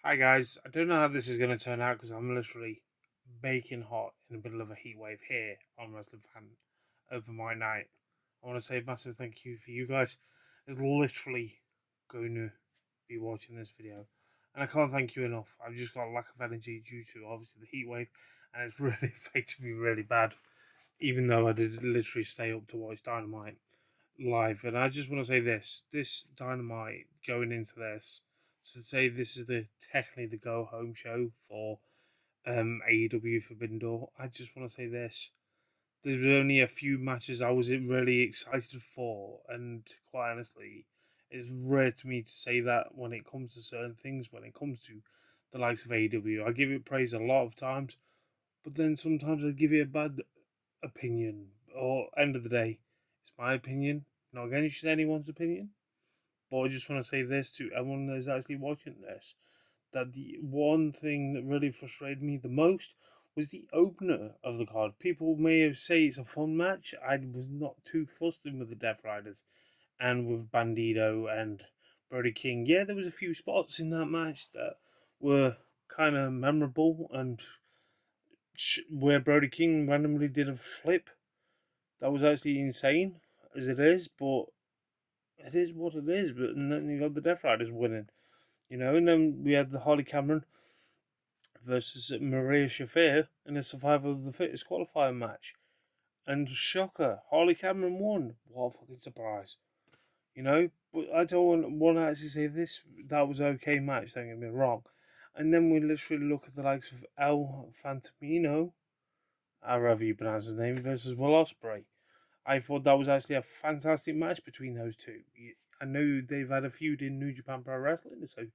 Hi guys, I don't know how this is going to turn out because I'm literally baking hot in the middle of a heat wave here on Wrestling Fan Open My Night. I want to say a massive thank you for you guys is literally going to be watching this video. And I can't thank you enough. I've just got a lack of energy due to obviously the heat wave and it's really affected me really bad. Even though I did literally stay up to watch Dynamite live. And I just want to say this Dynamite going into this, to say this is the technically the go home show for AEW Forbidden Door. I just want to say this. There's only a few matches I was really excited for, and quite honestly, it's rare to me to say that when it comes to certain things. When it comes to the likes of AEW, I give it praise a lot of times, but then sometimes I give it a bad opinion. Or end of the day, it's my opinion, not against anyone's opinion. But I just want to say this to everyone that is actually watching this: that the one thing that really frustrated me the most was the opener of the card. People may have say it's a fun match. I was not too fussed with the Death Riders and with Bandito and Brody King. Yeah, there was a few spots in that match that were kind of memorable and where Brody King randomly did a flip. That was actually insane as it is, but it is what it is. But and then you got the Death Riders winning, and then we had the Harley Cameron versus Maria Shafir in a survival of the fittest qualifying match. And shocker, Harley Cameron won. What a fucking surprise. But I don't want to actually say this, that was an okay match, don't get me wrong. And then we literally look at the likes of El Fantamino, however you pronounce his name, versus Will Ospreay. I thought that was actually a fantastic match between those two. I know they've had a feud in New Japan Pro Wrestling, so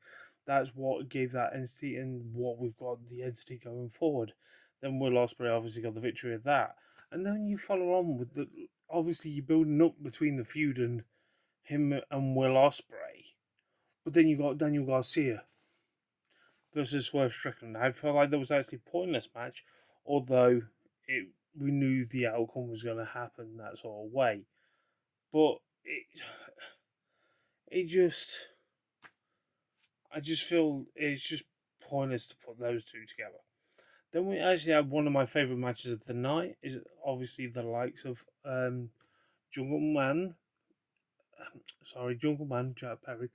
that's what gave that entity and what we've got the entity going forward. Then Will Ospreay obviously got the victory of that, and then you follow on with the obviously you're building up between the feud and him and Will Ospreay, but then you got Daniel Garcia versus Swerve Strickland. I felt like that was actually a pointless match, although we knew the outcome was going to happen that sort of way. But it just, I just feel it's just pointless to put those two together. Then we actually have one of my favourite matches of the night. Is obviously the likes of Jungle Man, Jungle Man Jack Perry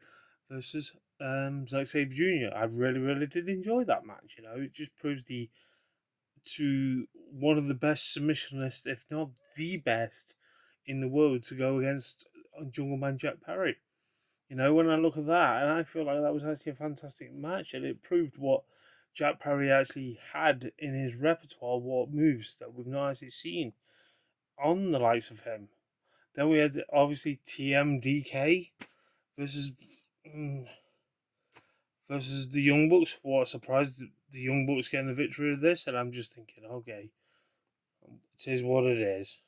versus Zack Sabre Jr. I really did enjoy that match. It just proves the to one of the best submissionists, if not the best in the world, to go against Jungle Man Jack Perry. When I look at that, and I feel like that was actually a fantastic match, and it proved what Jack Perry actually had in his repertoire, what moves that we've not actually seen on the likes of him. Then we had obviously TMDK versus mm, versus the Young Bucks. What a surprise! The Young Bucks getting the victory of this, and I'm just thinking, okay, it is what it is.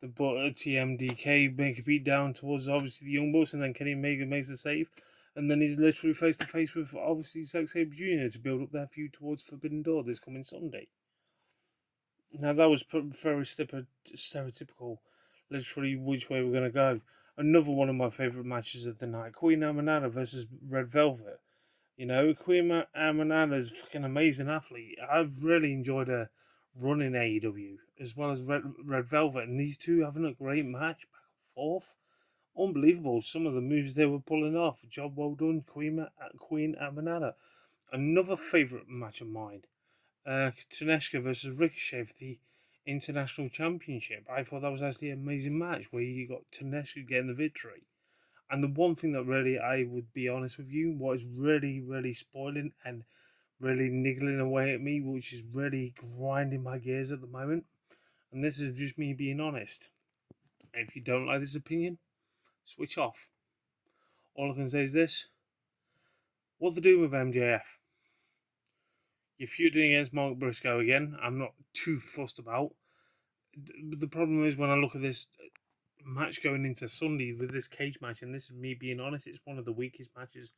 The TMDK make a beat down towards obviously the Young Bucks, and then Kenny Omega makes a save, and then he's literally face to face with obviously Zack Sabre Jr. to build up their feud towards Forbidden Door this coming Sunday. Now that was very stereotypical, literally which way we're going to go. Another one of my favourite matches of the night: Queen Amanada versus Red Velvet. Queen Amanada is a fucking amazing athlete. I've really enjoyed her run in AEW, as well as Red Velvet, and these two having a great match back and forth. Unbelievable, some of the moves they were pulling off. Job well done, Queen Amanada. Another favourite match of mine, Taneshka versus Ricochet for the International Championship. I thought that was actually an amazing match where you got Taneshka getting the victory. And the one thing that really, I would be honest with you, what is really spoiling and really niggling away at me, which is really grinding my gears at the moment, and this is just me being honest. If you don't like this opinion, switch off. All I can say is this: what they're doing with MJF. You're feuding against Mark Briscoe again. I'm not too fussed about. But the problem is when I look at this match going into Sunday with this cage match, and this is me being honest, it's one of the weakest matches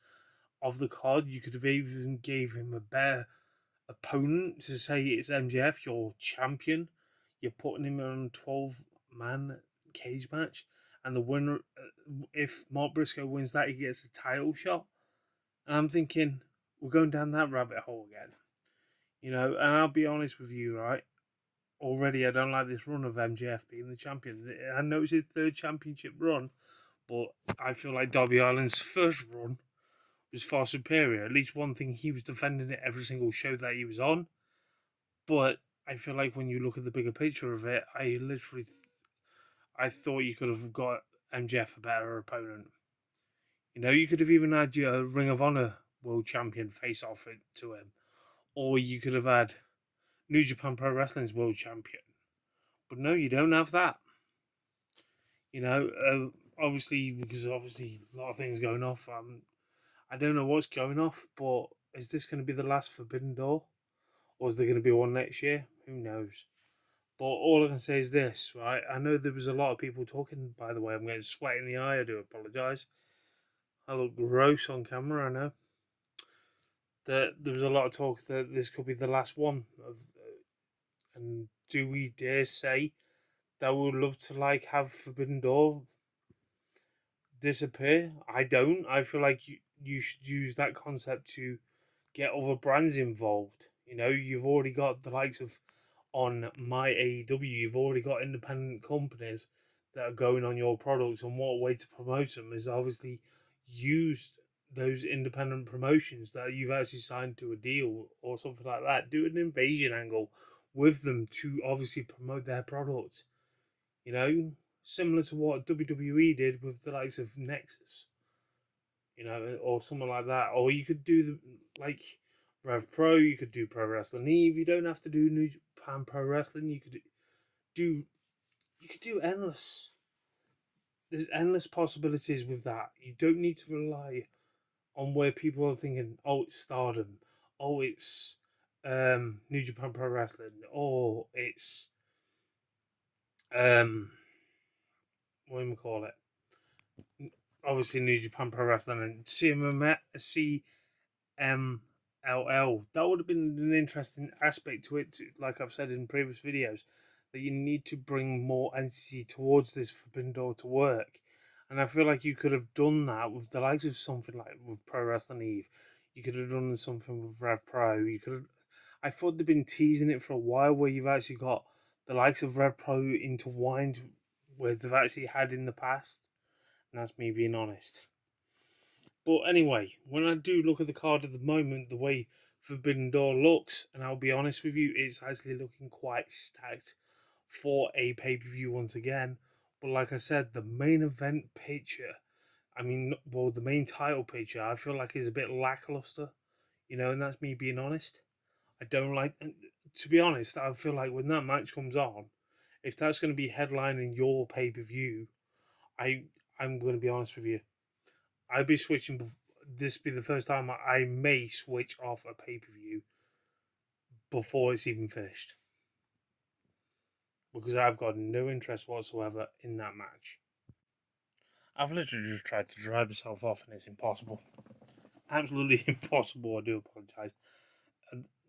of the card. You could have even gave him a better opponent to say it's MJF, your champion. You're putting him on a 12-man cage match, and the winner, if Mark Briscoe wins that, he gets a title shot. And I'm thinking, we're going down that rabbit hole again. And I'll be honest with you, right? Already, I don't like this run of MJF being the champion. I know it's his third championship run, but I feel like Darby Allin's first run was far superior. At least one thing, he was defending it every single show that he was on. But I feel like when you look at the bigger picture of it, I thought you could have got MJF a better opponent. You could have even had your Ring of Honor World Champion face off it to him, or you could have had New Japan Pro Wrestling's World Champion. But no, you don't have that. Obviously, because obviously a lot of things going off. I don't know what's going off, but is this going to be the last Forbidden Door, or is there going to be one next year? Who knows? But all I can say is this, right? I know there was a lot of people talking. By the way, I'm getting sweat in the eye. I do apologise. I look gross on camera. I know that there was a lot of talk that this could be the last one of, and do we dare say that we would love to have Forbidden Door disappear? I don't. I feel like you should use that concept to get other brands involved. You've already got the likes of on my AEW, you've already got independent companies that are going on your products, and what way to promote them is obviously use those independent promotions that you've actually signed to a deal or something like that. Do an invasion angle with them to obviously promote their products. You know, Similar to what WWE did with the likes of Nexus, or something like that. Or you could do like Rev Pro. You could do Pro Wrestling Eve. You don't have to do New Japan Pro Wrestling. Do you could do endless. There's endless possibilities with that. You don't need to rely on where people are thinking, oh, it's Stardom, oh, it's New Japan Pro Wrestling, or it's um, what do we call it? Obviously, New Japan Pro Wrestling and CMLL. That would have been an interesting aspect to it, like I've said in previous videos, that you need to bring more entity towards this Forbidden Door to work. And I feel like you could have done that with the likes of something like with Pro Wrestling Eve. You could have done something with Rev Pro. You could have. I thought they've been teasing it for a while, where you've actually got the likes of Rev Pro intertwined where they've actually had in the past. And that's me being honest. But anyway, when I do look at the card at the moment, the way Forbidden Door looks, and I'll be honest with you, it's actually looking quite stacked for a pay per view once again. But like I said, the main event picture, the main title picture, I feel like is a bit lackluster, and that's me being honest. I don't like, and to be honest, I feel like when that match comes on, if that's going to be headlining your pay per view, I I'm going to be honest with you, I'd be switching. This be the first time I may switch off a pay per view before it's even finished, because I've got no interest whatsoever in that match. I've literally just tried to drive myself off, and it's impossible. Absolutely impossible. I do apologise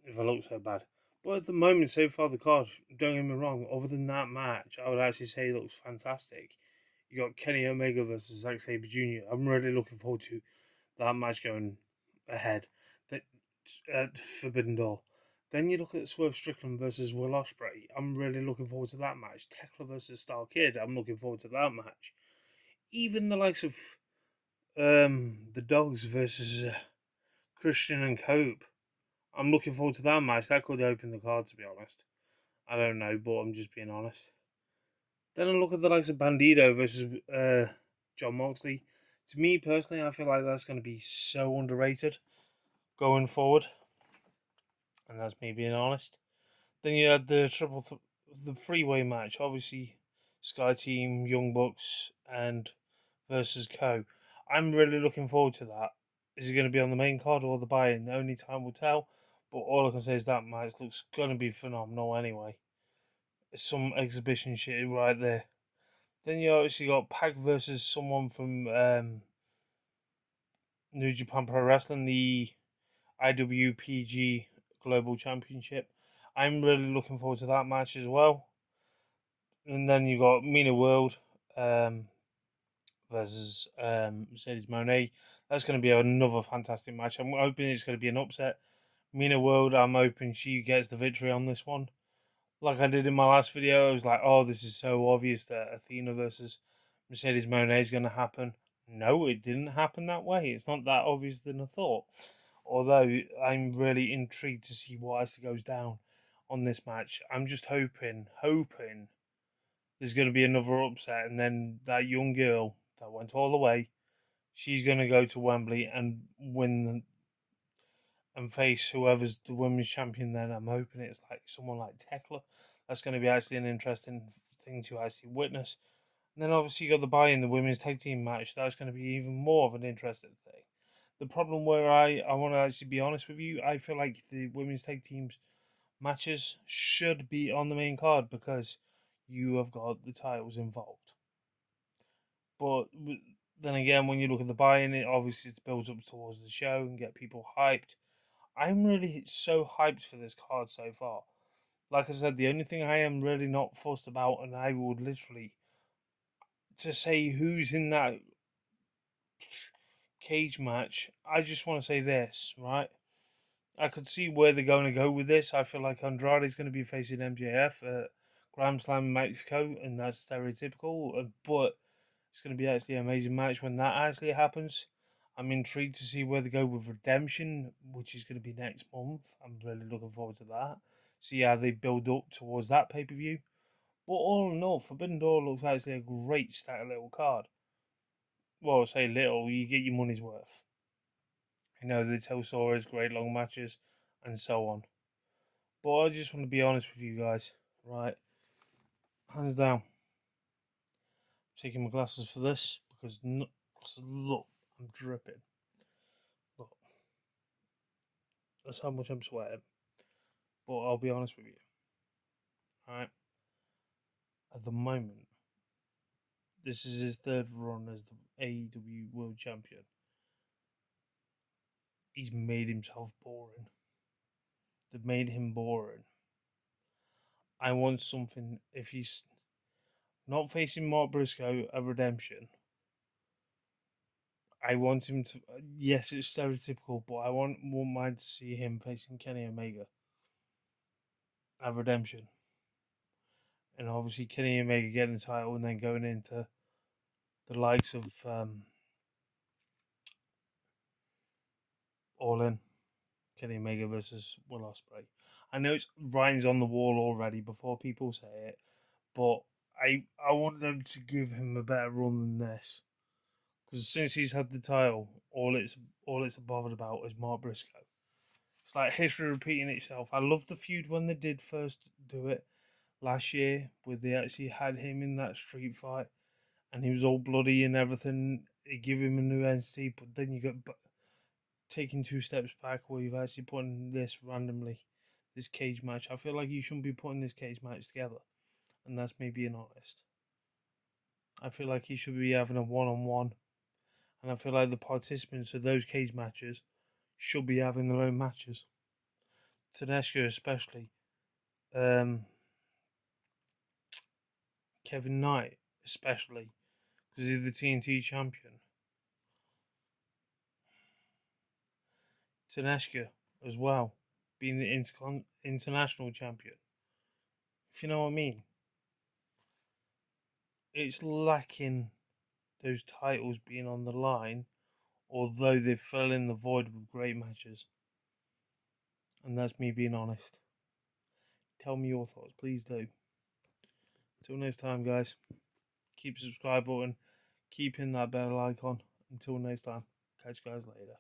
if I look so bad. But at the moment, so far, the card, don't get me wrong, other than that match, I would actually say it looks fantastic. You got Kenny Omega versus Zack Sabre Jr. I'm really looking forward to that match going ahead. That Forbidden Door. Then you look at Swerve Strickland versus Will Ospreay. I'm really looking forward to that match. Tekla versus Star Kid. I'm looking forward to that match. Even the likes of the Dogs versus Christian and Cope. I'm looking forward to that match. That could open the card, to be honest. I don't know, but I'm just being honest. Then I look at the likes of Bandito versus John Moxley. To me personally, I feel like that's going to be so underrated going forward, and that's me being honest. Then you had the freeway match. Obviously, Sky Team, Young Bucks, and versus Co. I'm really looking forward to that. Is it going to be on the main card or the buy-in? Only time will tell. But all I can say is that match looks going to be phenomenal anyway. It's some exhibition shit right there. Then you obviously got Pac versus someone from New Japan Pro Wrestling, the IWPG Global Championship. I'm really looking forward to that match as well. And then you got Mina World versus Mercedes Monet. That's going to be another fantastic match. I'm hoping it's going to be an upset. Mina World, I'm hoping she gets the victory on this one. Like I did in my last video, I was like, oh, this is so obvious that Athena versus Mercedes Moné is going to happen. No, it didn't happen that way. It's not that obvious than I thought. Although I'm really intrigued to see what actually goes down on this match. I'm just hoping there's going to be another upset, and then that young girl that went all the way, she's going to go to Wembley and win and face whoever's the women's champion. Then I'm hoping it's like someone like Tekla. That's going to be actually an interesting thing to actually witness. And then obviously you got the buy-in, the women's tag team match. That's going to be even more of an interesting thing. The problem where I want to actually be honest with you, I feel like the women's tag teams matches should be on the main card because you have got the titles involved. But then again, when you look at the buy-in, it obviously builds up towards the show and get people hyped. I'm really so hyped for this card so far. Like I said, the only thing I am really not fussed about, and I would literally to say who's in that cage match, I just want to say this, right? I could see where they're going to go with this. I feel like Andrade's going to be facing MJF at Grand Slam in Mexico, and that's stereotypical, but it's going to be actually an amazing match when that actually happens. I'm intrigued to see where they go with Redemption, which is going to be next month. I'm really looking forward to that. See how they build up towards that pay per view. But all in all, Forbidden Door looks actually a great stacked little card. Well, I say little, you get your money's worth. You know, they tell stories, great long matches, and so on. But I just want to be honest with you guys, right? Hands down, I'm taking my glasses for this because look, I'm dripping. Look, that's how much I'm sweating. But I'll be honest with you, right? At the moment, this is his third run as the AEW World Champion. He's made himself boring. They've made him boring. I want something. If he's not facing Mark Briscoe at Redemption, I want him to. Yes, it's stereotypical, but I won't mind to see him facing Kenny Omega at Redemption, and obviously Kenny Omega getting the title and then going into the likes of All In, Kenny Omega versus Will Ospreay. I know it's writing's on the wall already before people say it, but I want them to give him a better run than this. Because since he's had the title, all it's bothered about is Mark Briscoe. It's like history repeating itself. I love the feud when they did first do it last year, where they actually had him in that street fight, and he was all bloody and everything. They give him a new entity, but then you get taking two steps back, where you've actually putting this randomly, this cage match. I feel like you shouldn't be putting this cage match together, and that's me being honest. I feel like he should be having a one-on-one, and I feel like the participants of those cage matches should be having their own matches. Tedesco especially, um, Kevin Knight especially, because he's the TNT champion. Tedesco as well, being the international champion. If you know what I mean, it's lacking those titles being on the line, although they fell in the void with great matches. And that's me being honest. Tell me your thoughts, please do. Until next time, guys. Keep subscribe button, keep hitting that bell icon. Until next time, catch you guys later.